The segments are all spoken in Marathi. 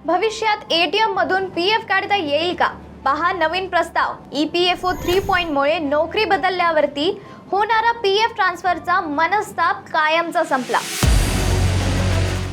भविष्यात एटीएम मधून पीएफ काढता येईल का? पहा नवीन प्रस्ताव. EPFO 3.0 मुळे नोकरी बदलल्यावरती होणारा पीएफ ट्रान्सफरचा मनस्ताप कायमचा संपला.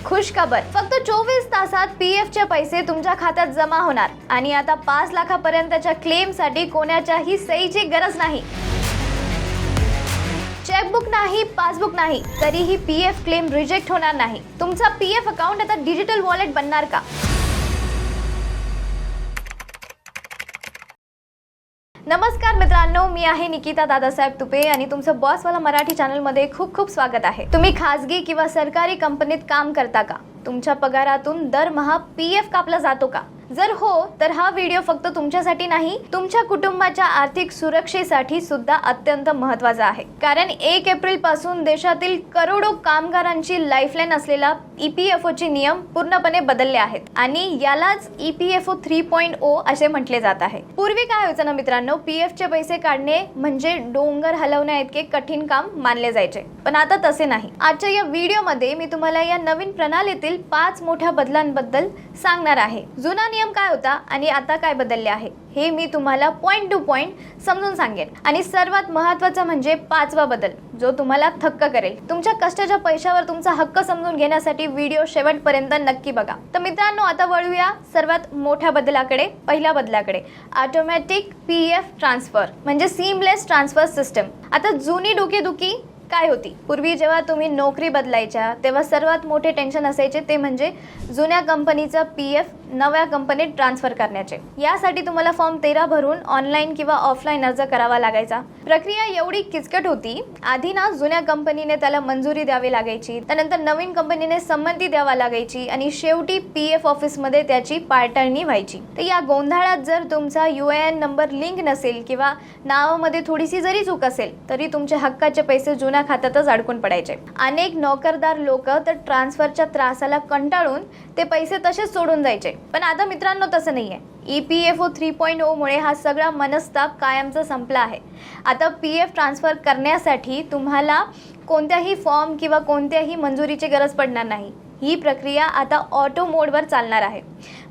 खुश खबर, फक्त 24 तासात पीएफचे पैसे तुमच्या खात्यात जमा होणार आणि आता 5 लाखापर्यंतच्या क्लेमसाठी कोणाच्याही सहीची गरज नाही. चेकबुक नाही, पासबुक नाही, तरीही पीएफ क्लेम रिजेक्ट होणार नाही. तुमचा पीएफ अकाउंट आता डिजिटल वॉलेट बनणार का? नमस्कार मित्रांनो, मी आहे निकिता दादासाहेब तुपे आणि तुमचं बॉसवाला मराठी चॅनलमध्ये खूप खूप स्वागत आहे. तुम्ही खाजगी किंवा सरकारी कंपनीत काम करता का? तुमच्या पगारातून दरमहा पीएफ कापला जातो का? जर हो, तर हा व्हिडिओ फक्त तुमच्यासाठी नाही, तुमच्या कुटुंबाच्या आर्थिक सुरक्षेसाठी सुद्धा अत्यंत महत्त्वाचा आहे. कारण 1 एप्रिल पासून देशातील करोडो कामगारांची लाईफलाईन असलेला EPFOचे नियम पूर्णपणे बदलले आहेत आणि यालाच EPFO 3.0 असे म्हटले जात आहे. पूर्वी काय व्हायचं ना मित्रांनो, पीएफचे पैसे काढणे म्हणजे डोंगर हलवण्या इतके कठीण काम मानले जायचे, पण आता तसे नाही. आजच्या या व्हिडिओमध्ये मी तुम्हाला या नवीन प्रणालीतील 5 मोठ्या बदलांबद्दल सांगणार आहे. जुना नियम काय होता आणि आता काय बदलले आहे हे मी तुम्हाला पॉइंट टू पॉइंट समजून सांगेन. आणि सर्वात महत्त्वाचा म्हणजे 5वा बदल, जो तुम्हाला थक्क करेल. तुमच्या कष्टाच्या पैशावर तुमचा हक्क समजून घेण्यासाठी व्हिडिओ शेवटपर्यंत नक्की बघा. तर मित्रांनो, आता वळूया सर्वात मोठ्या बदलाकडे. पहिल्या बदलाकडे, ऑटोमॅटिक पीएफ ट्रान्सफर म्हणजे सीमलेस ट्रान्सफर सिस्टम. आता जुनी डोकेदुखी काय होती? पूर्वी जेव्हा तुम्ही नोकरी बदलायच्या तेव्हा सर्वात मोठे टेन्शन असायचे ते म्हणजे जुन्या कंपनीचा पीएफ नव्या कंपनीत ट्रान्सफर करण्याचे. यासाठी तुम्हाला फॉर्म 13 भरून ऑनलाईन किंवा ऑफलाईन अर्ज करावा लागायचा. प्रक्रिया एवढी किचकट होती. आधी ना जुन्या कंपनीने त्याला मंजुरी द्यावी लागायची, त्यानंतर नवीन कंपनीने संमती द्यावा लागायची आणि शेवटी पीएफ ऑफिसमध्ये त्याची पडताळणी व्हायची. तर या गोंधळात जर तुमचा UAN नंबर लिंक नसेल किंवा नावामध्ये थोडीशी जरी चूक असेल तरी तुमचे हक्काचे पैसे जुन्या खात्यातच अडकून पडायचे. अनेक नोकरदार लोक तर ट्रान्सफरच्या त्रासाला कंटाळून ते पैसे तसेच सोडून जायचे. पण आता मित्रांनो तसं नाहीये. EPFO 3.0 मुळे हा सगळा मनस्ताप कायमचा संपला आहे. आता पीएफ ट्रान्सफर करण्यासाठी तुम्हाला कोणत्याही फॉर्म किंवा कोणत्याही मंजुरीची गरज पडणार नाही. ही प्रक्रिया आता ऑटो मोडवर चालणार आहे.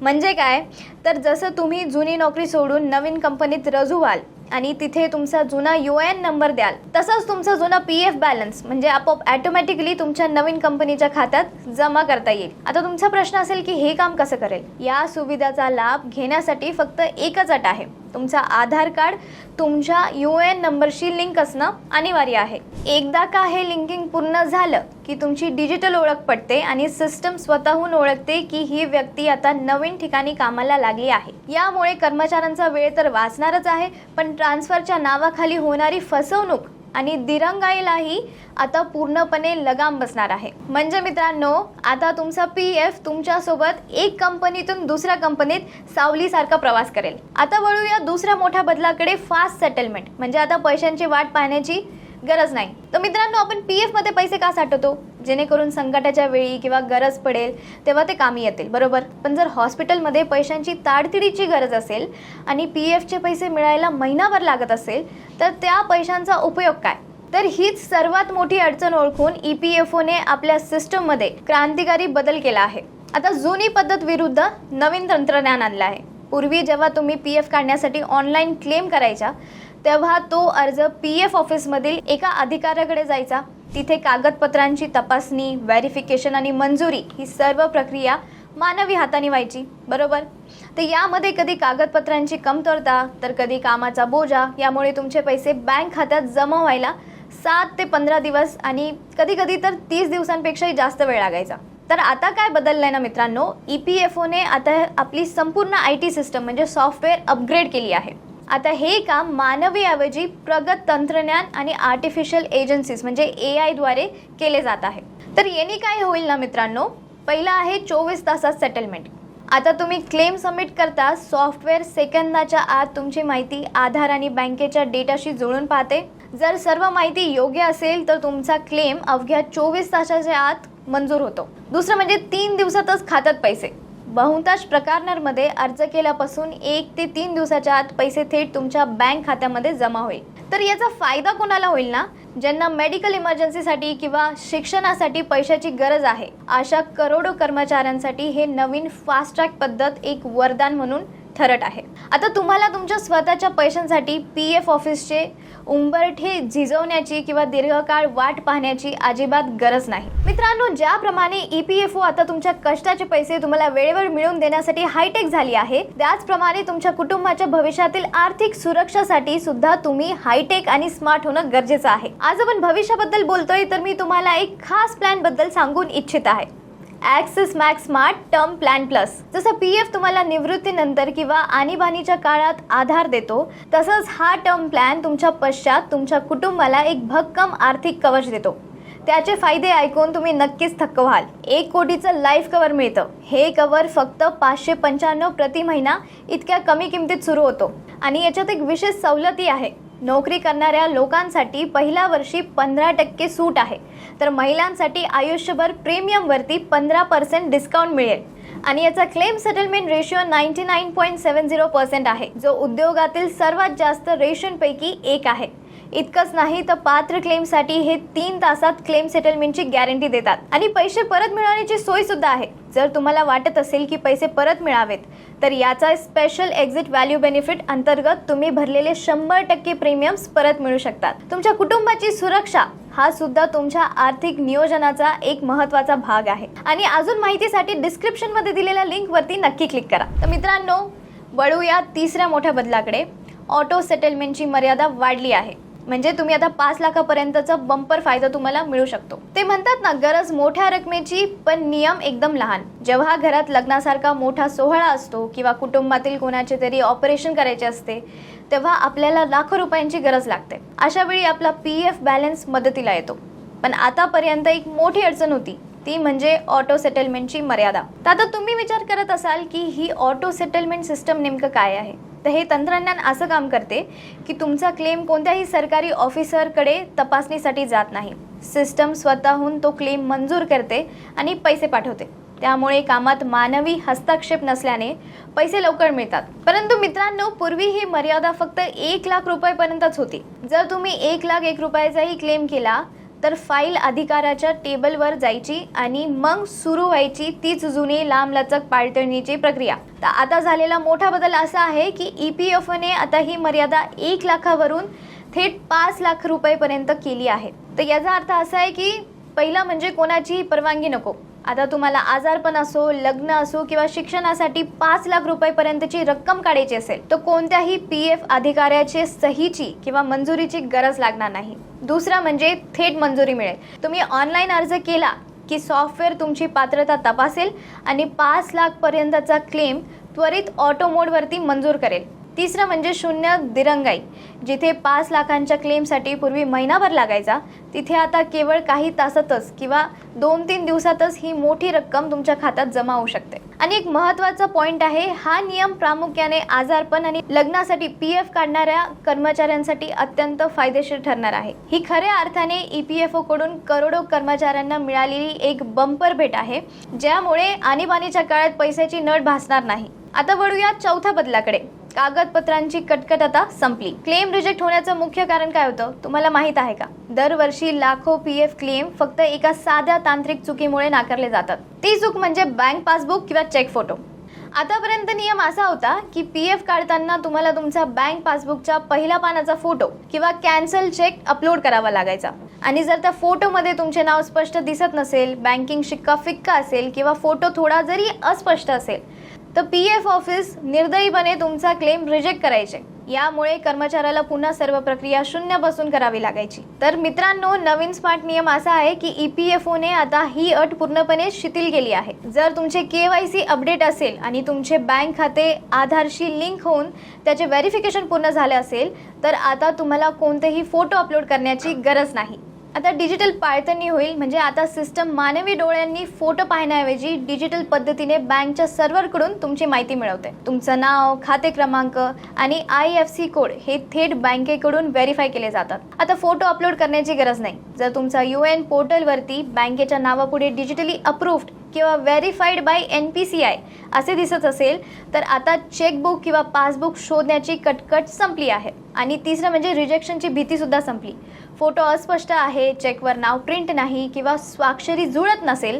म्हणजे काय, तर जसं तुम्ही जुनी नोकरी सोडून नवीन कंपनीत रजू व्हाल आणि तिथे तुमचा जुना UAN नंबर द्याल, तसंच तुमचा जुना पीएफ बॅलन्स म्हणजे आपोआप ऑटोमॅटिकली तुमच्या नवीन कंपनीच्या खात्यात जमा करता येईल. आता तुमचा प्रश्न असेल की हे काम कसं करेल? या सुविधाचा लाभ घेण्यासाठी फक्त एकच अट आहे. तुमचा आधार कार्ड तुमच्या UAN नंबरशी लिंक असणं अनिवार्य आहे. एकदा का हे लिंकिंग पूर्ण झालं की तुमची डिजिटल ओळख पडते आणि सिस्टम स्वतःहून ओळखते की ही व्यक्ती आता नवीन ठिकाणी कामाला लागली आहे. यामुळे कर्मचाऱ्यांचा वेळ तर वाचणारच आहे, पण ट्रान्सफरच्या नावाखाली होणारी फसवणूक आणि दिरंगाईलाही आता पूर्णपणे लगाम बसणार आहे. म्हणजे मित्रांनो, आता तुमचा पीएफ तुमच्यासोबत एक कंपनीतून दुसऱ्या कंपनीत सावलीसारखा प्रवास करेल. आता वळूया दुसऱ्या मोठ्या बदलाकडे, फास्ट सेटलमेंट म्हणजे आता पैशांची वाट पाहण्याची गरज नाही. तर मित्रांनो, आपण पीएफ मध्ये पैसे का साठवतो? जेणेकरून संकटाच्या वेळी किंवा गरज पडेल तेव्हा ते कामी येतील, बरोबर? पण जर हॉस्पिटलमध्ये पैशांची ताडतिडीची गरज असेल आणि पीएफचे पैसे मिळायला महिनाभर लागत असेल तर त्या पैशांचा उपयोग काय? तर हीच सर्वात मोठी अडचण ओळखून EPFOने आपल्या सिस्टममध्ये क्रांतिकारी बदल केला आहे. आता जुनी पद्धत विरुद्ध नवीन तंत्रज्ञान आणलं आहे. पूर्वी जेव्हा तुम्ही पीएफ काढण्यासाठी ऑनलाईन क्लेम करायचा तेव्हा तो अर्ज पीएफ ऑफिसमधील एका अधिकाऱ्याकडे जायचा. तिथे कागदपत्रांची तपासणी, व्हेरिफिकेशन आणि मंजुरी ही सर्व प्रक्रिया मानवी हाताने व्हायची, बरोबर? तर यामध्ये कधी कागदपत्रांची कमतरता तर कधी कामाचा बोजा, यामुळे तुमचे पैसे बँक खात्यात जमा व्हायला 7 ते 15 दिवस आणि कधी कधी तर 30 दिवसांपेक्षाही जास्त वेळ लागायचा. तर आता काय बदललंय ना मित्रांनो, EPFOने आता आपली संपूर्ण IT सिस्टम म्हणजे सॉफ्टवेअर अपग्रेड केली आहे. आता हे काम मानवी ऐवजी प्रगत तंत्रज्ञान आणि आर्टिफिशियल एजन्सीज म्हणजे AI द्वारे केले जात आहे. तर याने काय होईल ना मित्रांनो, पहिला आहे 24 तासात सेटलमेंट. आता तुम्ही क्लेम सबमिट करता, सॉफ्टवेअर सेकंदाच्या आत तुमची माहिती आधार आणि बँकेच्या डेटाशी जुळून पाहते. जर सर्व माहिती योग्य असेल तर तुमचा क्लेम अवघ्या 24 तासाच्या आत मंजूर होतो. दुसरं म्हणजे 3 दिवसातच खात्यात पैसे. बहुतांश प्रकरणांमध्ये अर्ज केल्यापासून 1 ते 3 दिवसाच्या आत पैसे थेट तुमच्या बँक खात्यामध्ये जमा होईल. तर याचा फायदा कोणाला होईल ना, ज्यांना मेडिकल इमर्जन्सीसाठी किंवा शिक्षणासाठी पैशाची गरज आहे अशा करोडो कर्मचाऱ्यांसाठी हे नवीन फास्ट ट्रॅक पद्धत एक वरदान म्हणून ठरत आहे. आता तुम्हाला तुमच्या स्वतःच्या पैशांसाठी PF ऑफिसचे उंबरठे झिजवण्याची किंवा दीर्घकाळ वाट पाहण्याची अजिबात गरज नाही. मित्रांनो, ज्याप्रमाणे EPFO आता तुमच्या कष्टाचे पैसे तुम्हाला वेळेवर मिळवून देण्यासाठी हायटेक झाली आहे, त्याचप्रमाणे तुमच्या कुटुंबाच्या भविष्यातील आर्थिक सुरक्षेसाठी सुद्धा तुम्ही हायटेक आणि स्मार्ट होणं गरजेचं आहे. आज आपण भविष्याबद्दल बोलतोय, तर मी तुम्हाला एक खास प्लॅन बद्दल सांगून इच्छित आहे. Axis max smart term plan plus. जसं PF तुम्हाला निवृत्तीनंतर किंवा आणीबाणीच्या काळात आधार देतो, तसंच हा टर्म प्लॅन तुमच्या पश्चात तुमच्या कुटुंबाला एक भक्कम आर्थिक कवच देतो. त्याचे फायदे ऐकून तुम्ही नक्कीच थक्क व्हाल. 1 कोटीचं लाईफ कव्हर मिळतं. हे कव्हर फक्त 595 प्रति महिना इतक्या कमी किमतीत सुरू होतो. आणि याच्यात एक विशेष सवलती आहे. नोकरी करणाऱ्या लोकांसाठी पहिल्या वर्षी 15% सूट आहे, तर महिलांसाठी आयुष्यभर प्रीमियमवरती 15% डिस्काउंट मिळेल. आणि याचा क्लेम सेटलमेंट रेशिओ 99.70% आहे, जो उद्योगातील सर्वात जास्त रेशोंपैकी एक आहे. इतकंच नाही तर पात्र क्लेमसाठी हे 3 तासात क्लेम सेटलमेंटची गॅरंटी देतात. आणि पैसे परत मिळवण्याची सोय सुद्धा आहे. जर तुम्हाला वाटत असेल की पैसे परत मिळावेत, तर याचा स्पेशल एक्झिट व्हॅल्यू बेनिफिट अंतर्गत तुम्ही भरलेले 100% प्रीमियम्स परत मिळू शकतात. तुमच्या कुटुंबाची सुरक्षा हा सुद्धा तुमच्या आर्थिक नियोजनाचा एक महत्त्वाचा भाग आहे. आणि अजून माहितीसाठी डिस्क्रिप्शन मध्ये दिलेल्या लिंकवरती नक्की क्लिक करा. तर मित्रांनो, वळूया तिसऱ्या मोठ्या बदलाकडे. ऑटो सेटलमेंटची मर्यादा वाढली आहे. म्हणजे तुम्ही आता 5 लाखापर्यंतचा बंपर फायदा तुम्हाला मिळू शकतो. ते म्हणतात ना, गरज मोठ्या रकमेची पण नियम एकदम लहान. जेव्हा घरात लग्नासारखा मोठा सोहळा असतो किंवा कुटुंबातील कोणाचे तरी ऑपरेशन करायचे असते, तेव्हा आपल्याला लाखो रुपयांची गरज लागते. अशा वेळी आपला PF बॅलन्स मदतीला येतो. पण आतापर्यंत एक मोठी अडचण होती, ती म्हणजे ऑटो सेटलमेंटची मर्यादा. तर आता तुम्ही विचार करत असाल की ही ऑटो सेटलमेंट सिस्टम नेमकं काय आहे. तर हे तंत्रज्ञान असं काम करते की तुमचा क्लेम कोणत्याही सरकारी ऑफिसरकडे तपासणीसाठी जात नाही. सिस्टम स्वतःहून तो क्लेम मंजूर करते आणि पैसे पाठवते. त्यामुळे कामात मानवी हस्तक्षेप नसल्याने पैसे लवकर मिळतात. परंतु मित्रांनो, पूर्वी ही मर्यादा फक्त 1 लाख रुपयापर्यंतच होती. जर तुम्ही 1,01,000 रुपयाचाही क्लेम केला तर फाईल अधिकाराच्या टेबलवर जायची आणि मग सुरू व्हायची तीच जुनी लांबलचक पाळतणीची प्रक्रिया. तर आता झालेला मोठा बदल असा आहे की EPFOने आता ही मर्यादा 1 लाखावरून थेट 5 लाख रुपयेपर्यंत केली आहे. तर याचा अर्थ असा आहे की पहिला म्हणजे कोणाचीही परवानगी नको. आता तुम्हाला आजारपण असो, लग्न असो किंवा शिक्षणासाठी 5 लाख रुपयेपर्यंतची रक्कम काढायची असेल तर कोणत्याही PF अधिकाऱ्याचे सहीची किंवा मंजुरीची गरज लागणार नाही. दुसरा म्हणजे थेट मंजुरी मिळेल. तुम्ही ऑनलाईन अर्ज केला की सॉफ्टवेअर तुमची पात्रता तपासेल आणि 5 लाख पर्यंतचा क्लेम त्वरित ऑटो मोडवरती मंजूर करेल. तिसरं म्हणजे शून्य दिरंगाई. जिथे 5 लाखांच्या क्लेमसाठी पूर्वी महिनाभर लागायचा, तिथे आता केवळ काही तासातच किंवा 2-3 दिवसातच ही मोठी रक्कम तुमच्या खात्यात जमा होऊ शकते. आणि एक महत्त्वाचा पॉईंट आहे, हा नियम प्रामुख्याने आजारपण आणि लग्नासाठी PF काढणाऱ्या कर्मचाऱ्यांसाठी अत्यंत फायदेशीर ठरणार आहे. ही खऱ्या अर्थाने EPFO कडून करोडो कर्मचाऱ्यांना मिळालेली एक बंपर भेट आहे, ज्यामुळे आणीबाणीच्या काळात पैशाची नट भासणार नाही. आता वळूया चौथ्या बदलाकडे. कागदपत्रांची कटकट आता संपली. क्लेम रिजेक्ट होण्याचं मुख्य कारण काय होतं तुम्हाला माहित आहे का? दरवर्षी लाखो PF क्लेम फक्त एका साध्या तांत्रिक चुकीमुळे नाकारले जातात. ती चूक म्हणजे बँक पासबुक किंवा चेक फोटो. आतापर्यंत नियम असा होता की PF काढताना तुम्हाला तुमचा बँक पासबुकच्या पहिल्या पानाचा फोटो किंवा कॅन्सल चेक अपलोड करावा लागायचा. आणि जर त्या फोटोमध्ये तुमचे नाव स्पष्ट दिसत नसेल, बँकिंग शिक्का फिक्का असेल किंवा फोटो थोडा जरी अस्पष्ट असेल, तर PF ऑफिस निर्दयीपणे तुमचा क्लेम रिजेक्ट करायचे. यामुळे कर्मचाऱ्याला पुन्हा सर्व प्रक्रिया शून्यापासून करावी लागायची. तर मित्रांनो, नवीन स्मार्ट नियम असा आहे की EPFOने आता ही अट पूर्णपणे शिथिल केली आहे. जर तुमचे KYC अपडेट असेल आणि तुमचे बँक खाते आधारशी लिंक होऊन त्याचे व्हेरिफिकेशन पूर्ण झाले असेल, तर आता तुम्हाला कोणतेही फोटो अपलोड करण्याची गरज नाही. आता डिजिटल पाळतणी होईल. म्हणजे आता सिस्टम मानवी डोळ्यांनी फोटो पाहण्याऐवजी डिजिटल पद्धतीने बँकच्या सर्व्हरकडून तुमची माहिती मिळवते. तुमचं नाव, खाते क्रमांक आणि IFSC कोड हे थेट बँकेकडून व्हेरीफाय केले जातात. आता फोटो अपलोड करण्याची गरज नाही. जर तुमचा UN पोर्टलवरती बँकेच्या नावापुढे डिजिटली अप्रूव्ड किंवा व्हेरीफाईड बाय NPCI असे दिसत असेल तर आता चेकबुक किंवा पासबुक शोधण्याची कटकट संपली आहे. आणि तिसरं म्हणजे रिजेक्शनची भीतीसुद्धा संपली. फोटो अस्पष्ट आहे, चेकवर नाव प्रिंट नाही किंवा स्वाक्षरी जुळत नसेल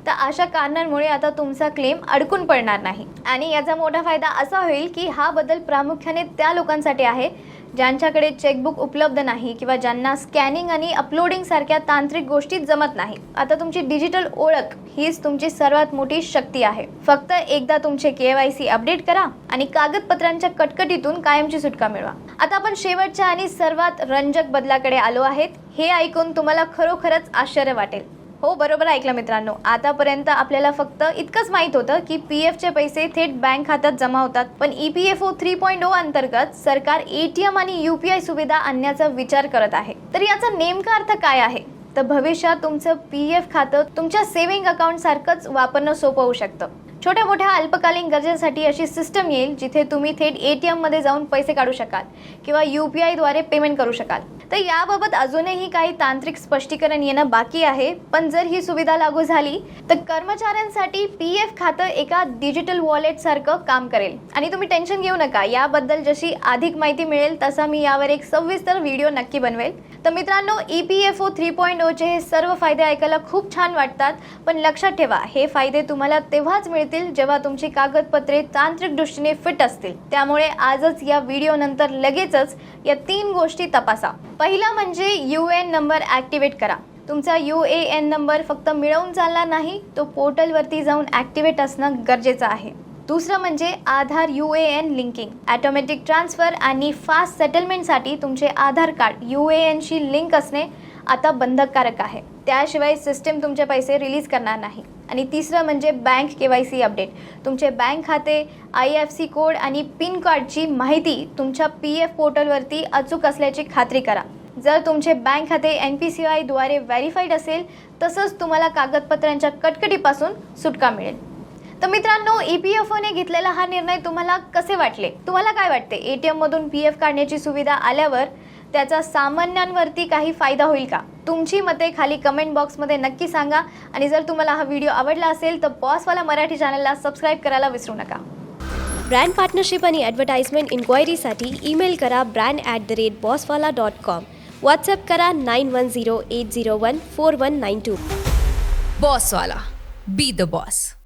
तर अशा कारणांमुळे आता तुमचा क्लेम अडकून पडणार नाही. आणि याचा मोठा फायदा असा होईल की हा बदल प्रामुख्याने त्या लोकांसाठी आहे ज्यांच्याकडे चेकबुक उपलब्ध नाही किंवा ज्यांना स्कॅनिंग आणि अपलोडिंग सारख्या तांत्रिक गोष्टी जमत नाही. आता तुमची डिजिटल ओळख हीच तुमची सर्वात मोठी शक्ती आहे. फक्त एकदा तुमचे KYC अपडेट करा आणि कागदपत्रांच्या कटकटीतून कायमची सुटका मिळवा. आता आपण शेवटच्या आणि सर्वात रंजक बदलाकडे आलो आहेत. हे ऐकून तुम्हाला खरोखरच आश्चर्य वाटेल. हो, बरोबर ऐकलं मित्रांनो. आतापर्यंत आपल्याला फक्त इतकंच माहीत होतं की PFचे पैसे थेट बँक खात्यात जमा होतात. पण EPFO 3.0 अंतर्गत सरकार ATM आणि UPI सुविधा आणण्याचा विचार करत आहे. तर याचा नेमका अर्थ काय आहे? तर भविष्यात तुमचं PF खातं तुमच्या सेव्हिंग अकाउंट सारखंच वापरणं सोपं होऊ शकतं. छोट्या मोठ्या अल्पकालीन गरजेसाठी अशी सिस्टम येईल जिथे तुम्ही थेट ATM मध्ये जाऊन पैसे काढू शकाल किंवा UPI द्वारे पेमेंट करू शकाल. तर याबाबत अजूनही काही तांत्रिक स्पष्टीकरण येणं बाकी आहे. पण जर ही सुविधा लागू झाली तर कर्मचाऱ्यांसाठी PF खातं एका डिजिटल वॉलेट सारखं काम करेल. आणि तुम्ही टेन्शन घेऊ नका, याबद्दल जशी अधिक माहिती मिळेल तसा मी यावर एक सविस्तर व्हिडिओ नक्की बनवेल. तर मित्रांनो, EPFO 3.0 चे हे सर्व फायदे ऐकायला खूप छान वाटतात. पण लक्षात ठेवा, हे फायदे तुम्हाला तेव्हाच मिळतील जेव्हा तुमची कागदपत्रे तांत्रिक दृष्टीने फिट असतील. त्यामुळे आजच या व्हिडिओ नंतर लगेचच या 3 गोष्टी तपासा. पहिला म्हणजे UN नंबर ॲक्टिवेट करा. तुमचा UAN नंबर फक्त मिळवून चालणार नाही, तो पोर्टलवरती जाऊन ॲक्टिवेट असणं गरजेचं आहे. दुसरं म्हणजे आधार UAN लिंकिंग. ॲटोमॅटिक ट्रान्सफर आणि फास्ट सेटलमेंटसाठी तुमचे आधार कार्ड UANशी लिंक असणे आता बंधनकारक आहे. त्याशिवाय सिस्टीम तुमचे पैसे रिलीज करणार नाही. आणि तिसरं म्हणजे बँक KYC अपडेट. तुमचे बँक खाते, IFSC कोड आणि पिन कार्डची माहिती तुमच्या PF पोर्टलवरती अचूक असल्याची खात्री करा. जर तुमचे बँक खाते NPCI द्वारे व्हेरीफाईड असेल तसंच तुम्हाला कागदपत्रांच्या कटकटीपासून सुटका मिळेल. तर मित्रांनो, EPFOने घेतलेला हा निर्णय तुम्हाला कसे वाटले? तुम्हाला काय वाटते? ATM मधून PF काढण्याची सुविधा आल्यावर त्याचा सामान्यांवरती काही फायदा होईल का? तुमची मते खाली कमेंट बॉक्समध्ये नक्की सांगा. आणि जर तुम्हाला हा व्हिडिओ आवडला असेल तर बॉसवाला मराठी चॅनलला सबस्क्राईब करायला विसरू नका. ब्रँड पार्टनरशिप आणि ॲडव्हर्टाइजमेंट इन्क्वायरीसाठी ईमेल करा brand@bosswala.com. व्हॉट्सअप करा 9108014192. बॉसवाला. Be the boss.